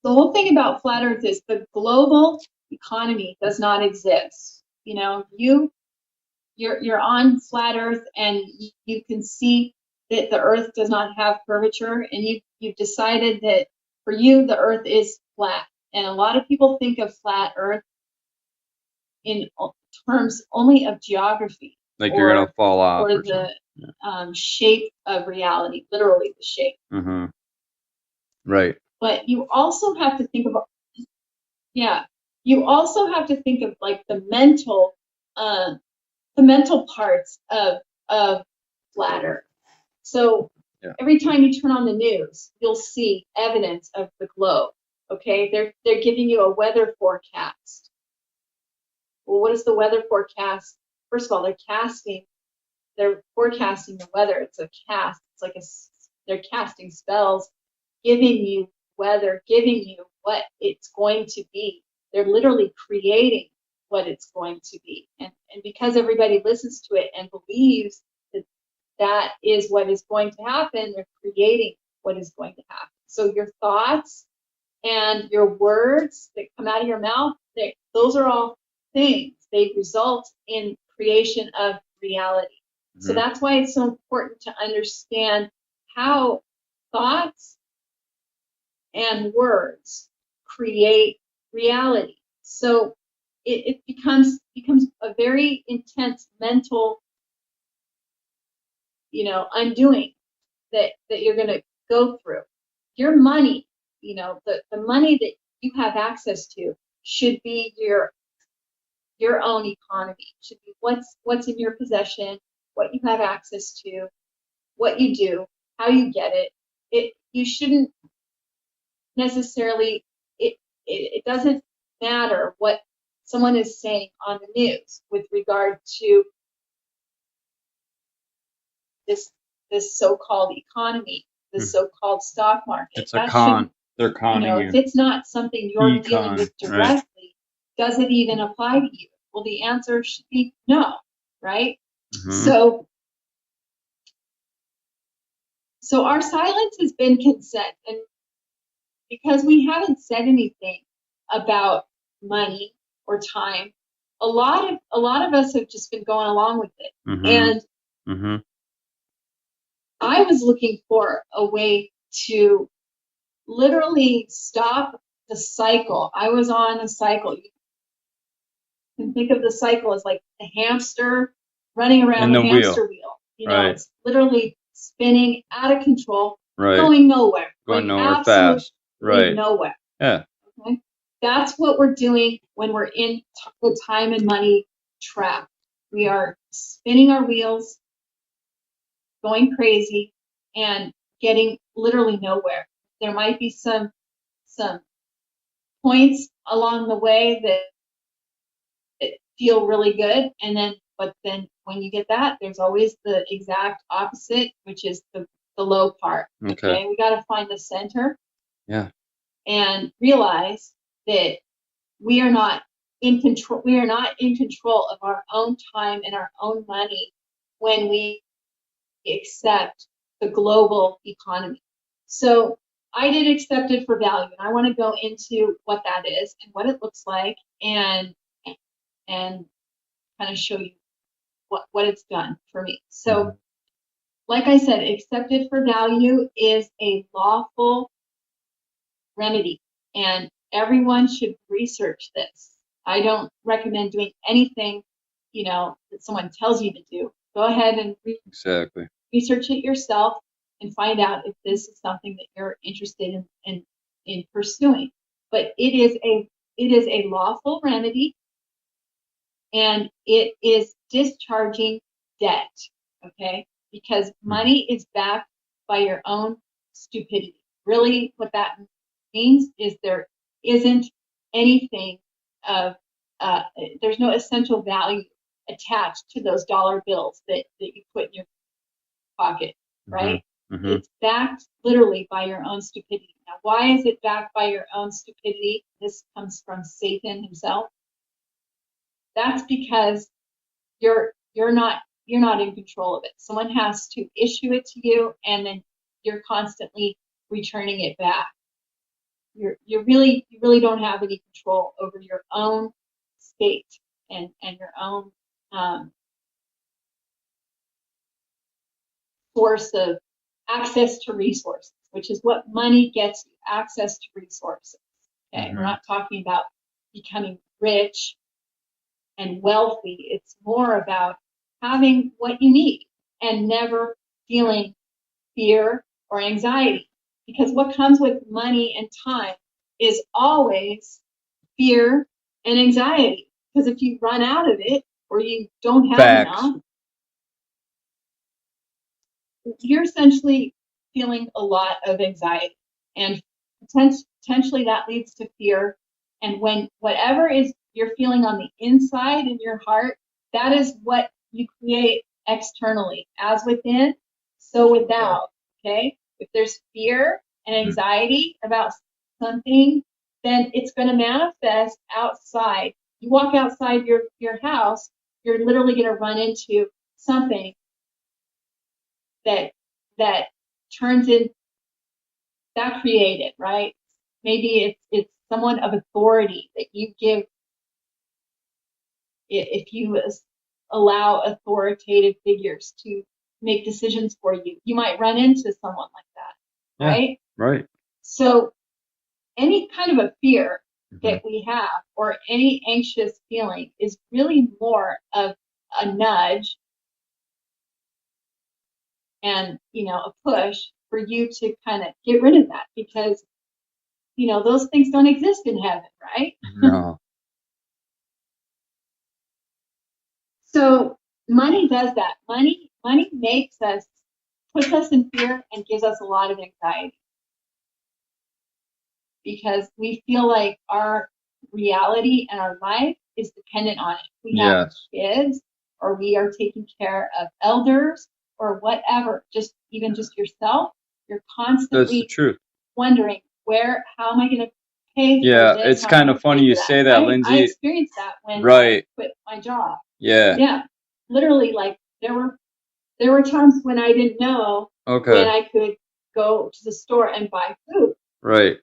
The whole thing about flat Earth is the global economy does not exist. You know, you're on flat Earth, and you can see that the Earth does not have curvature, and you've decided that for you the Earth is flat. And a lot of people think of flat Earth in terms only of geography, like you're gonna fall off, or the shape of reality, literally the shape. Mm-hmm. Right. But you also have to think about, you also have to think of like the mental parts of flat Earth. So every time you turn on the news, you'll see evidence of the globe. Okay, they're giving you a weather forecast. Well, what is the weather forecast? First of all, they're forecasting the weather. It's a cast. It's like they're casting spells, giving you weather, giving you what it's going to be. They're literally creating what it's going to be. And because everybody listens to it and believes that that is what is going to happen, they're creating what is going to happen. So your thoughts and your words that come out of your mouth, those are all things. They result in creation of reality. So that's why it's so important to understand how thoughts and words create reality. So it becomes a very intense mental, undoing that you're going to go through. Your money, the money that you have access to should be your own economy. Should be what's in your possession, what you have access to, what you do, how you get it. You shouldn't necessarily, it doesn't matter what someone is saying on the news with regard to this so-called economy, this so-called stock market. It's a con. They're conning you. If it's not something you're dealing with directly, does it even apply to you? Well, the answer should be no, right? So our silence has been consent, and because we haven't said anything about money or time, a lot of us have just been going along with it. And I was looking for a way to literally stop the cycle. I was on a cycle. You can think of the cycle as like a hamster running around a hamster wheel. It's literally spinning out of control, going nowhere. Going nowhere fast. Nowhere. Yeah. Okay? That's what we're doing when we're in the time and money trap. We are spinning our wheels, going crazy, and getting literally nowhere. There might be some points along the way that feel really good, but then when you get that, there's always the exact opposite, which is the low part. Okay, we got to find the center. Yeah. And realize that we are not in control. We are not in control of our own time and our own money when we accept the global economy. So I did accept it for value, and I want to go into what that is and what it looks like, and kind of show you what it's done for me. So, like I said, accepted for value is a lawful remedy, and everyone should research this. I don't recommend doing anything, that someone tells you to do. Go ahead and research it yourself and find out if this is something that you're interested in pursuing. But it is a lawful remedy, and it is discharging debt, okay? Because money is backed by your own stupidity. Really, what that means is there isn't anything there's no essential value attached to those dollar bills that you put in your pocket, right? It's backed literally by your own stupidity. Now, why is it backed by your own stupidity? This comes from Satan himself. That's because you're not in control of it. Someone has to issue it to you, and then you're constantly returning it back. you really don't have any control over your own state and your own source of access to resources, which is what money gets you, access to resources. Okay, we're not talking about becoming rich and wealthy. It's more about having what you need and never feeling fear or anxiety. Because what comes with money and time is always fear and anxiety. Because if you run out of it or you don't have enough, you're essentially feeling a lot of anxiety. And potentially that leads to fear. And when whatever is you're feeling on the inside in your heart, that is what you create externally. As within, so without. Okay? If there's fear and anxiety about something, then it's going to manifest outside. You walk outside your house, you're literally going to run into something that turns in that created, right? Maybe it's someone of authority that you give. If you allow authoritative figures to make decisions for you, you might run into someone like that, right? Right. So any kind of a fear that we have or any anxious feeling is really more of a nudge and, a push for you to kind of get rid of that, because, those things don't exist in heaven, right? No. So money does that. Money puts us in fear and gives us a lot of anxiety, because we feel like our reality and our life is dependent on it. We have kids, or we are taking care of elders, or whatever. Just yourself. You're constantly wondering how am I going to pay for this? Yeah, it's kind of funny you say that, Lindsay. I experienced that when I quit my job. Yeah, literally, like there were times when I didn't know when I could go to the store and buy food. Right.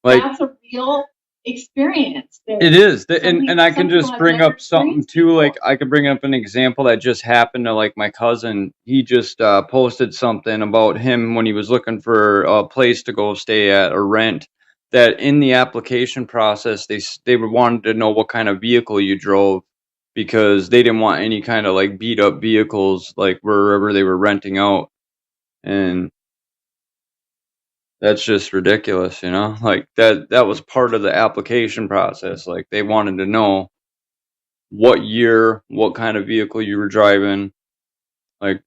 That's a real experience. It is. And I can just bring up something too. Like I could bring up an example that just happened to my cousin. He just posted something about him when he was looking for a place to go stay at or rent. That in the application process, they wanted to know what kind of vehicle you drove, because they didn't want any kind of beat up vehicles wherever they were renting out. And that's just ridiculous, that was part of the application process. They wanted to know what year, what kind of vehicle you were driving. You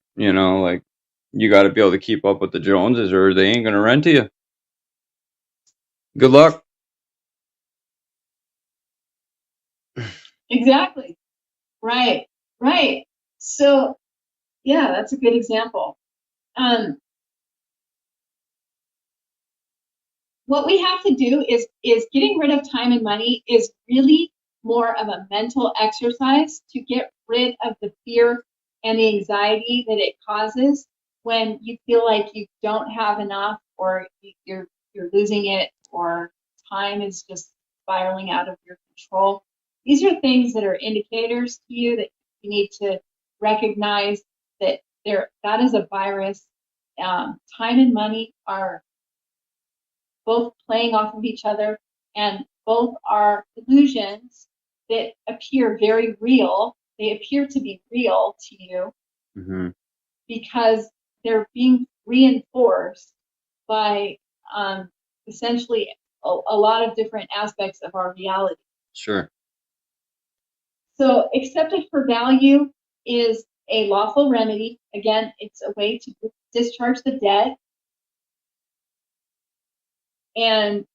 got to be able to keep up with the Joneses, or they ain't going to rent to you. Good luck. Exactly. Right. So, yeah, that's a good example. What we have to do is getting rid of time and money is really more of a mental exercise to get rid of the fear and the anxiety that it causes when you feel like you don't have enough, or you're losing it, or time is just spiraling out of your control. These are things that are indicators to you that you need to recognize that that is a virus. Time and money are both playing off of each other, and both are illusions that appear very real. They appear to be real to you because they're being reinforced by essentially a lot of different aspects of our reality. Sure. So accepted for value is a lawful remedy. Again, it's a way to discharge the debt. And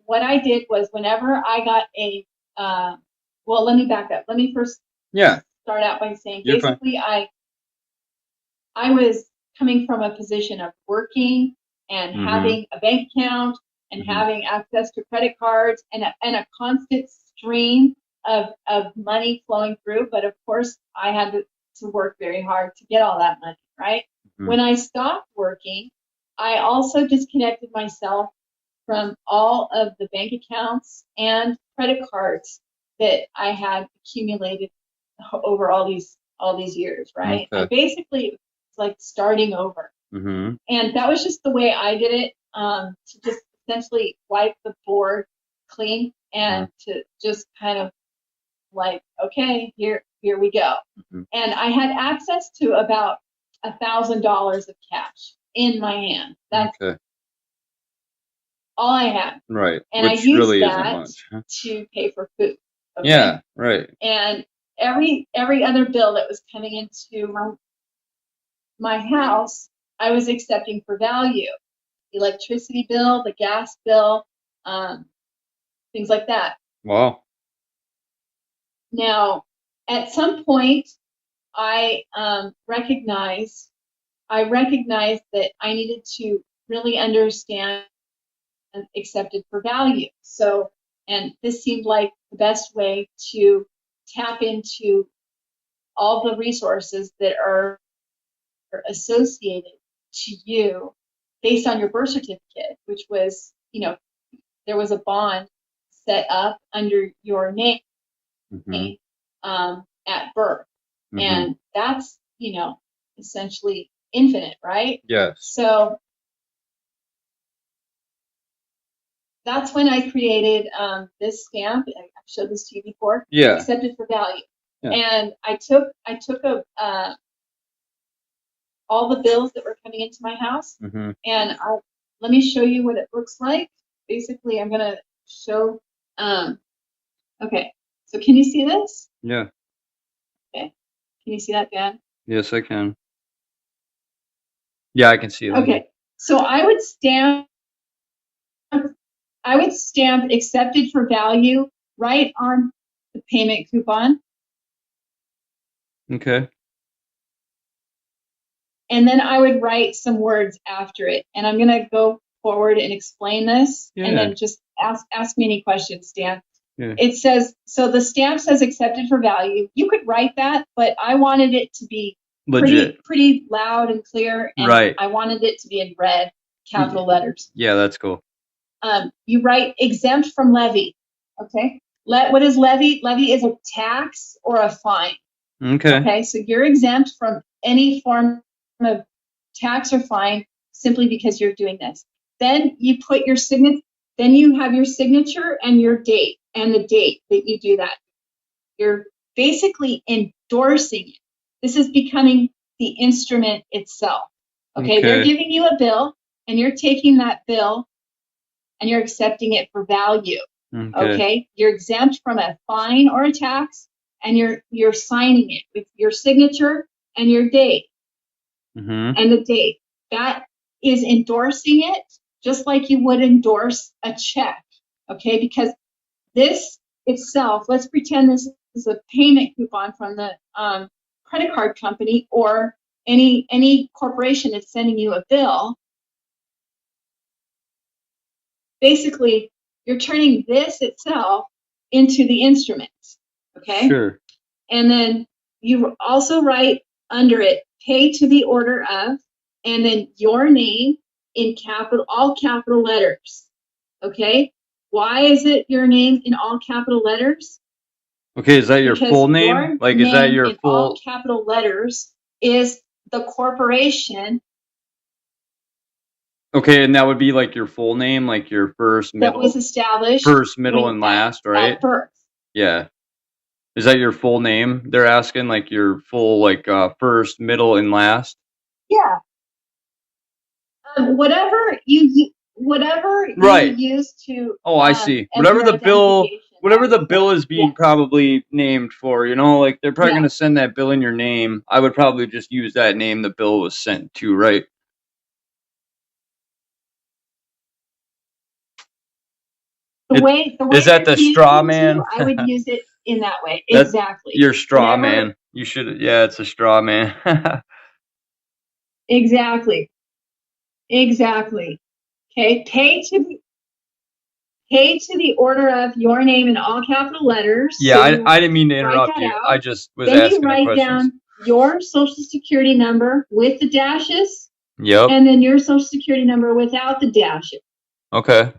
what I did was, whenever I got well, let me back up. Let me first start out by saying, basically, I was coming from a position of working and having a bank account and having access to credit cards and a constant stream of money flowing through. But of course, I had to work very hard to get all that money, right? When I stopped working, I also disconnected myself from all of the bank accounts and credit cards that I had accumulated over all these years, right? Okay. I basically, it's like starting over. Mm-hmm. And that was just the way I did it, to just essentially wipe the board clean and to just kind of like, okay, here we go. And I had access to about $1,000 of cash in my hand. That's all I had. Right. And Which I used really that isn't much. Huh? to pay for food. Okay? Yeah, right. And every other bill that was coming into my house, I was accepting for value. The electricity bill, the gas bill, things like that. Wow. Now, at some point, I recognized that I needed to really understand accepted for value. So, and this seemed like the best way to tap into all the resources that are associated to you based on your birth certificate, which was, there was a bond set up under your name at birth. And that's, essentially infinite, right? Yes. So that's when I created this stamp. I've showed this to you before. Yeah. Accepted for value. Yeah. And I took all the bills that were coming into my house, and let me show you what it looks like. Basically, I'm gonna show. Okay, so can you see this? Yeah. Okay, can you see that, Dan? Yes, I can. Yeah, I can see that. Okay, so I would stamp accepted for value right on the payment coupon. Okay. And then I would write some words after it. And I'm going to go forward and explain this. Yeah. And then just ask me any questions, Dan. Yeah. It says, so the stamp says accepted for value. You could write that, but I wanted it to be legit, pretty loud and clear. And right. I wanted it to be in red, capital letters. Yeah, that's cool. You write exempt from levy. Okay. What is levy? Levy is a tax or a fine. Okay. Okay. So you're exempt from any form of tax or fine simply because you're doing this. Then you put your signature. Then you have your signature and your date and the date that you do that. You're basically endorsing it. This is becoming the instrument itself. Okay. They're giving you a bill, and you're taking that bill and you're accepting it for value. Okay. You're exempt from a fine or a tax, and you're signing it with your signature and your date and the date. That is endorsing it just like you would endorse a check. Okay. Because this itself, let's pretend this is a payment coupon from the credit card company or any corporation that's sending you a bill. Basically, you're turning this itself into the instrument, okay? Sure. And then you also write under it, pay to the order of, and then your name in all capital letters, okay? Why is it your name in all capital letters? Okay, is that your full name? Like, is that your full? All capital letters is the corporation. Okay, and that would be like your full name, like your first, middle. That was established. First, middle, and last, right? At birth. Yeah. Is that your full name? They're asking like your full, like first, middle, and last. Yeah. Whatever you right. use to. Oh, I see. Whatever the bill is being probably named for, like they're probably going to send that bill in your name. I would probably just use that name the bill was sent to, right? The way is that the straw man? I would use it in that way. Exactly. Your straw man. You should. Yeah, it's a straw man. Exactly. Okay. Pay to the order of your name in all capital letters. Yeah, so I didn't mean to interrupt you. I just was then asking you write questions. Down your social security number with the dashes. Yep. And then your social security number without the dashes. Okay.